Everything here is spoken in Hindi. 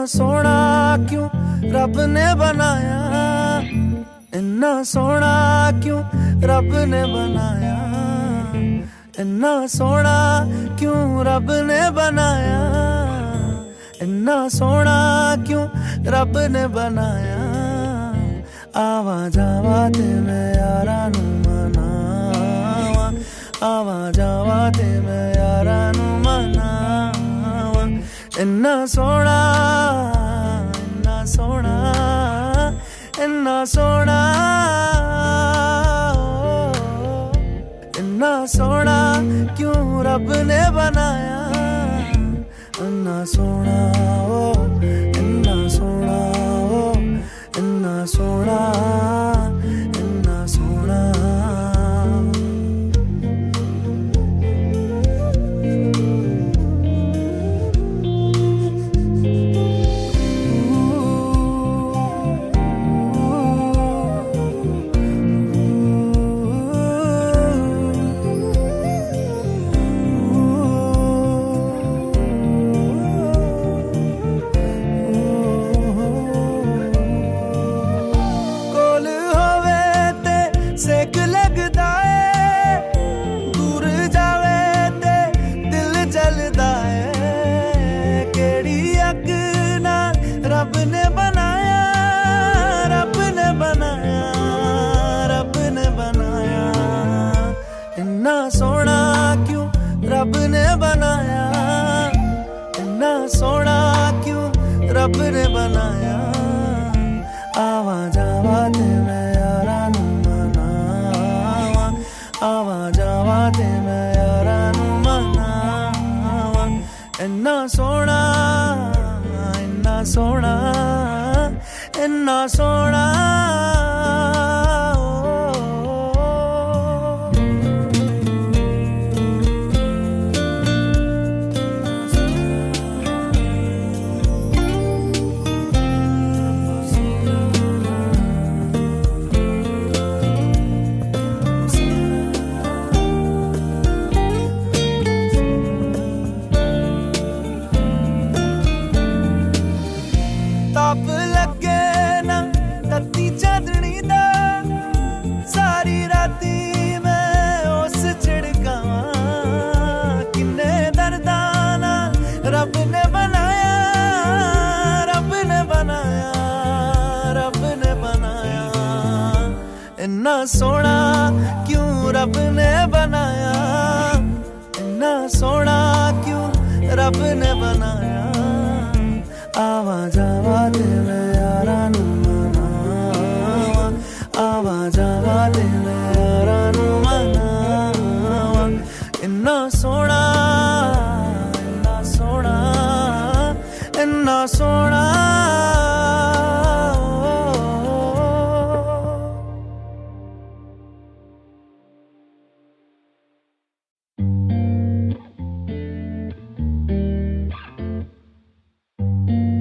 सोना क्यों रब ने बनाया, इन्ना सोना क्यों रब ने बनाया, इन्ना सोना क्यों रब ने बनाया, इन्ना सोना क्यों रब ने बनाया। आवा जावा ते मैं यारा नू मनावा, आवा जावा ते मैं यारा नू मनावा। इन्ना सोना, इन्ना सोना, इन्ना सोना, इन्ना सोना क्यों रब ने बनाया, इन्ना सोना ओ, इन्ना सोना ओ, इन्ना सोना, इन्ना सोना। सेक लगदा है, दूर जावे ते दिल जलदा है। केड़ी अग नाल रब ने बनाया, रब ने बनाया, रब ने बनाया। इन्ना सोना क्यों रब ने बनाया, इन्ना सोना क्यों रब ने बनाया। आवा जावा ते मैं यारा नू, आवा जावा ते मैं यारा नू मनावा। इन्ना सोना, इन्ना सोना, इन्ना सोना। ताप लगे ना तत्ती चांदनी दा, सारी राती मैं उस छिड़कावां। किन्ने दर्दां नाल रब ने बनाया, रब ने बनाया, रब ने बनाया। इन्ना सोना क्यों रब ने बनाया, इन्ना सोना क्यों रब ने बनाया। आवा जावा ते मैं यारा नू मनावा, आवा जावा ते मैं यारा नू मनावा। इन्ना सोना, इन्ना सोना, इन्ना सोना।